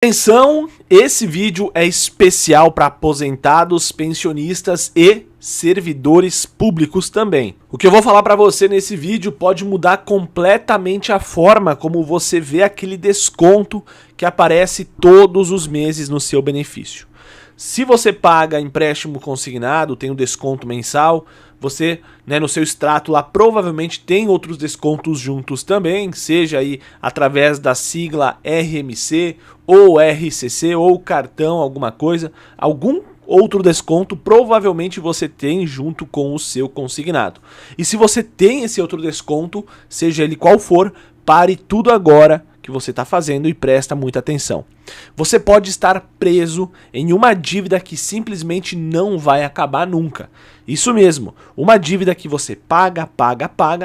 Atenção, esse vídeo é especial para aposentados, pensionistas e servidores públicos também. O que eu vou falar para você nesse vídeo pode mudar completamente a forma como você vê aquele desconto que aparece todos os meses no seu benefício. Se você paga empréstimo consignado, tem um desconto mensal, você, no seu extrato lá provavelmente tem outros descontos juntos também, seja aí através da sigla RMC ou RCC ou cartão, alguma coisa, algum outro desconto provavelmente você tem junto com o seu consignado. E se você tem esse outro desconto, seja ele qual for, pare tudo agora que você está fazendo e presta muita atenção. Você pode estar preso em uma dívida que simplesmente não vai acabar nunca. Isso mesmo, uma dívida que você paga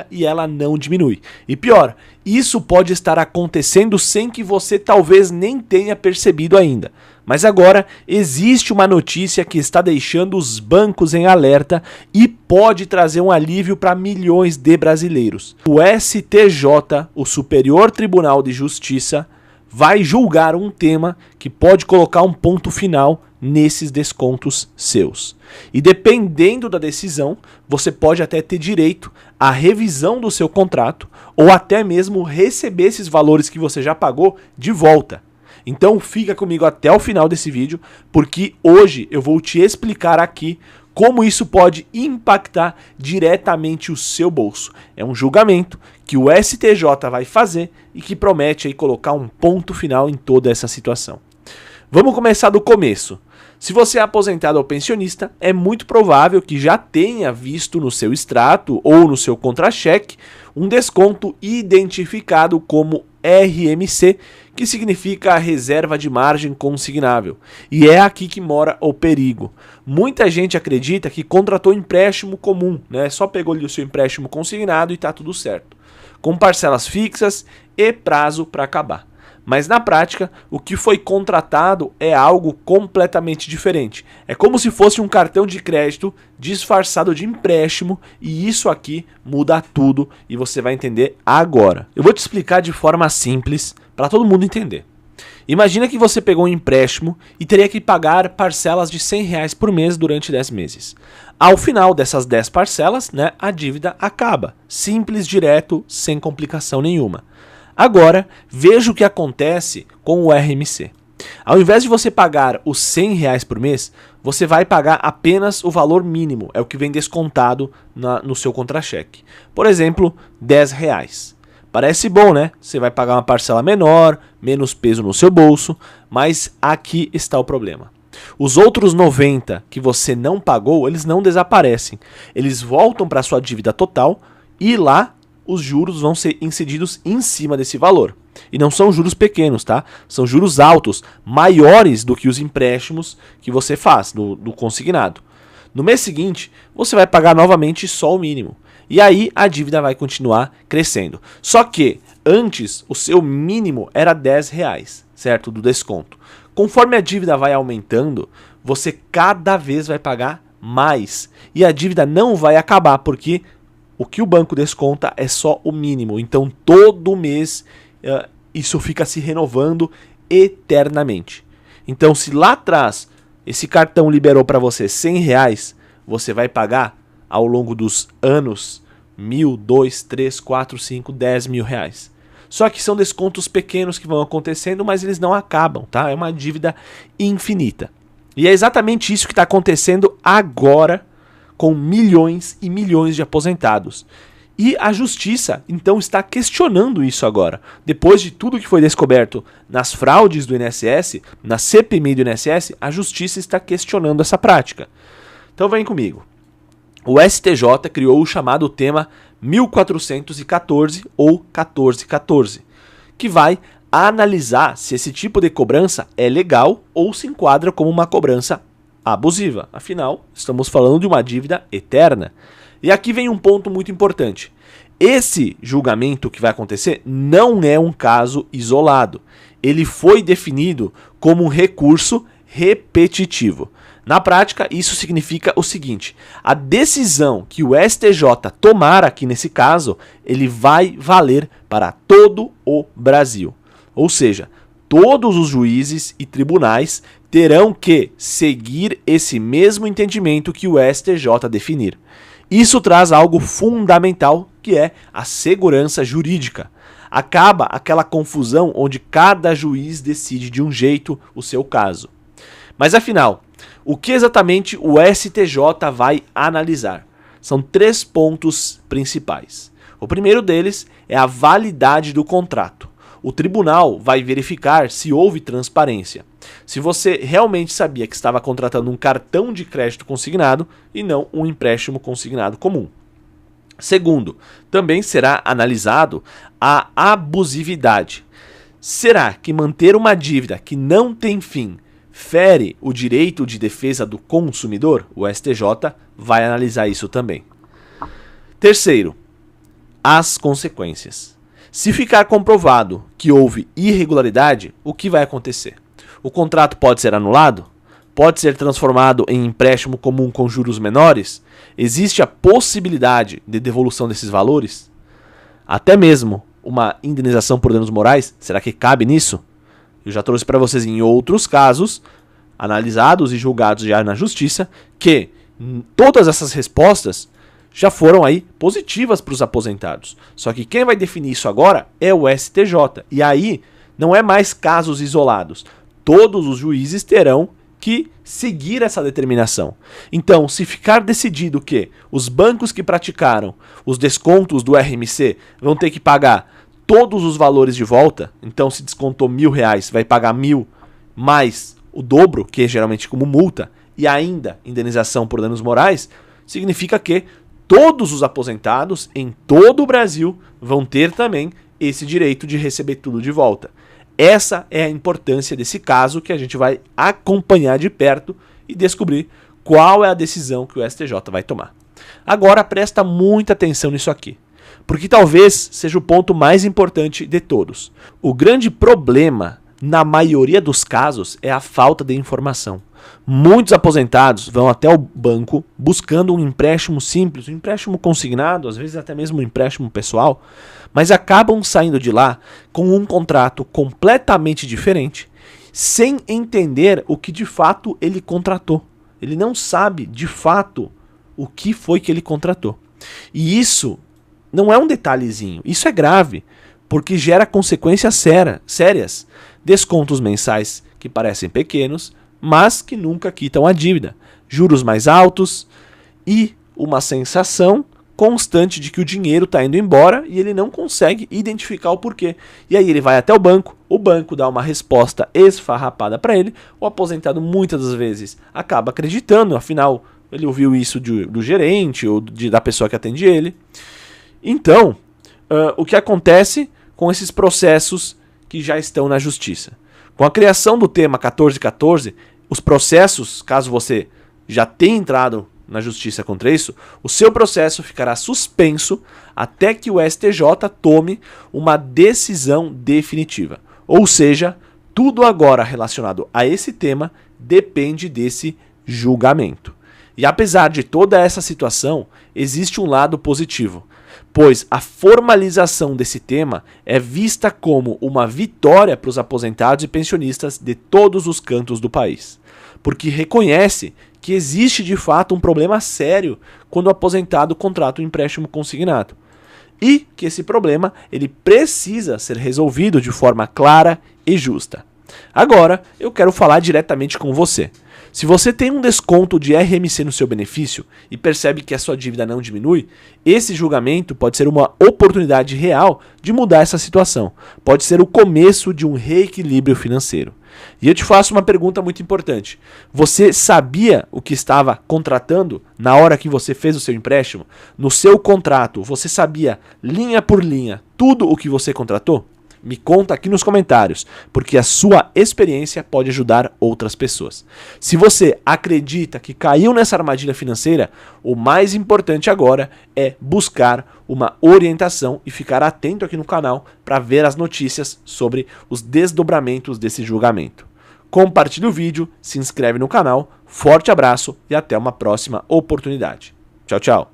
e ela não diminui. E pior, isso pode estar acontecendo sem que você talvez nem tenha percebido ainda. Mas agora existe uma notícia que está deixando os bancos em alerta e pode trazer um alívio para milhões de brasileiros. O STJ, o Superior Tribunal de Justiça, vai julgar um tema que pode colocar um ponto final nesses descontos seus. E dependendo da decisão, você pode até ter direito à revisão do seu contrato ou até mesmo receber esses valores que você já pagou de volta. Então fica comigo até o final desse vídeo, porque hoje eu vou te explicar aqui como isso pode impactar diretamente o seu bolso. É um julgamento que o STJ vai fazer e que promete aí colocar um ponto final em toda essa situação. Vamos começar do começo. Se você é aposentado ou pensionista, é muito provável que já tenha visto no seu extrato ou no seu contra-cheque um desconto identificado como RMC, que significa a reserva de margem consignável. E é aqui que mora o perigo. Muita gente acredita que contratou empréstimo comum, só pegou ali o seu empréstimo consignado e está tudo certo, com parcelas fixas e prazo para acabar. Mas na prática, o que foi contratado é algo completamente diferente. É como se fosse um cartão de crédito disfarçado de empréstimo, e isso aqui muda tudo e você vai entender agora. Eu vou te explicar de forma simples para todo mundo entender. Imagina que você pegou um empréstimo e teria que pagar parcelas de R$100 por mês durante 10 meses. Ao final dessas 10 parcelas, a dívida acaba. Simples, direto, sem complicação nenhuma. Agora, veja o que acontece com o RMC. Ao invés de você pagar os R$100 por mês, você vai pagar apenas o valor mínimo, é o que vem descontado no seu contra-cheque. Por exemplo, R$10. Parece bom, né? Você vai pagar uma parcela menor, menos peso no seu bolso, mas aqui está o problema. Os outros 90 que você não pagou, eles não desaparecem. Eles voltam para a sua dívida total e lá os juros vão ser incididos em cima desse valor. E não são juros pequenos, tá? São juros altos, maiores do que os empréstimos que você faz do consignado. No mês seguinte, você vai pagar novamente só o mínimo. E aí a dívida vai continuar crescendo. Só que antes o seu mínimo era R$10, certo? Do desconto. Conforme a dívida vai aumentando, você cada vez vai pagar mais. E a dívida não vai acabar, porque o que o banco desconta é só o mínimo. Então todo mês isso fica se renovando eternamente. Então se lá atrás esse cartão liberou para você R$100, você vai pagar ao longo dos anos R$1.000, R$2.000, R$3.000, R$4.000, R$5.000, R$10.000. Só que são descontos pequenos que vão acontecendo, mas eles não acabam, tá? É uma dívida infinita. E é exatamente isso que está acontecendo agora com milhões e milhões de aposentados. E a justiça, então, está questionando isso agora. Depois de tudo que foi descoberto nas fraudes do INSS, na CPMI do INSS, a justiça está questionando essa prática. Então vem comigo. O STJ criou o chamado tema 1414 ou 1414, que vai analisar se esse tipo de cobrança é legal ou se enquadra como uma cobrança abusiva. Afinal, estamos falando de uma dívida eterna. E aqui vem um ponto muito importante. Esse julgamento que vai acontecer não é um caso isolado. Ele foi definido como um recurso repetitivo. Na prática, isso significa o seguinte: a decisão que o STJ tomar aqui nesse caso, ele vai valer para todo o Brasil. Ou seja, todos os juízes e tribunais terão que seguir esse mesmo entendimento que o STJ definir. Isso traz algo fundamental, que é a segurança jurídica. Acaba aquela confusão onde cada juiz decide de um jeito o seu caso. Mas afinal, o que exatamente o STJ vai analisar? São 3 pontos principais. O primeiro deles é a validade do contrato. O tribunal vai verificar se houve transparência. Se você realmente sabia que estava contratando um cartão de crédito consignado e não um empréstimo consignado comum. Segundo, também será analisado a abusividade. Será que manter uma dívida que não tem fim fere o direito de defesa do consumidor? O STJ vai analisar isso também. Terceiro, as consequências. Se ficar comprovado que houve irregularidade, o que vai acontecer? O contrato pode ser anulado? Pode ser transformado em empréstimo comum com juros menores? Existe a possibilidade de devolução desses valores? Até mesmo uma indenização por danos morais? Será que cabe nisso? Eu já trouxe para vocês em outros casos, analisados e julgados já na justiça, que todas essas respostas já foram aí positivas para os aposentados. Só que quem vai definir isso agora é o STJ. E aí não é mais casos isolados. Todos os juízes terão que seguir essa determinação. Então, se ficar decidido que os bancos que praticaram os descontos do RMC vão ter que pagar todos os valores de volta, então se descontou R$1.000, vai pagar 1.000 mais o dobro, que é geralmente como multa, e ainda indenização por danos morais, significa que todos os aposentados em todo o Brasil vão ter também esse direito de receber tudo de volta. Essa é a importância desse caso que a gente vai acompanhar de perto e descobrir qual é a decisão que o STJ vai tomar. Agora presta muita atenção nisso aqui, porque talvez seja o ponto mais importante de todos. O grande problema, na maioria dos casos, é a falta de informação. Muitos aposentados vão até o banco buscando um empréstimo simples, um empréstimo consignado, às vezes até mesmo um empréstimo pessoal, mas acabam saindo de lá com um contrato completamente diferente, sem entender o que de fato ele contratou. Ele não sabe de fato o que foi que ele contratou. E isso não é um detalhezinho, isso é grave, porque gera consequências sérias. Descontos mensais que parecem pequenos, mas que nunca quitam a dívida. Juros mais altos e uma sensação constante de que o dinheiro está indo embora e ele não consegue identificar o porquê. E aí ele vai até o banco dá uma resposta esfarrapada para ele, o aposentado muitas das vezes acaba acreditando, afinal ele ouviu isso do gerente ou da pessoa que atende ele. Então, o que acontece com esses processos que já estão na justiça? Com a criação do tema 1414, os processos, caso você já tenha entrado na justiça contra isso, o seu processo ficará suspenso até que o STJ tome uma decisão definitiva. Ou seja, tudo agora relacionado a esse tema depende desse julgamento. E apesar de toda essa situação, existe um lado positivo, pois a formalização desse tema é vista como uma vitória para os aposentados e pensionistas de todos os cantos do país, porque reconhece que existe de fato um problema sério quando o aposentado contrata um empréstimo consignado, e que esse problema ele precisa ser resolvido de forma clara e justa. Agora, eu quero falar diretamente com você. Se você tem um desconto de RMC no seu benefício e percebe que a sua dívida não diminui, esse julgamento pode ser uma oportunidade real de mudar essa situação. Pode ser o começo de um reequilíbrio financeiro. E eu te faço uma pergunta muito importante. Você sabia o que estava contratando na hora que você fez o seu empréstimo? No seu contrato, você sabia, linha por linha, tudo o que você contratou? Me conta aqui nos comentários, porque a sua experiência pode ajudar outras pessoas. Se você acredita que caiu nessa armadilha financeira, o mais importante agora é buscar uma orientação e ficar atento aqui no canal para ver as notícias sobre os desdobramentos desse julgamento. Compartilhe o vídeo, se inscreve no canal, forte abraço e até uma próxima oportunidade. Tchau, tchau.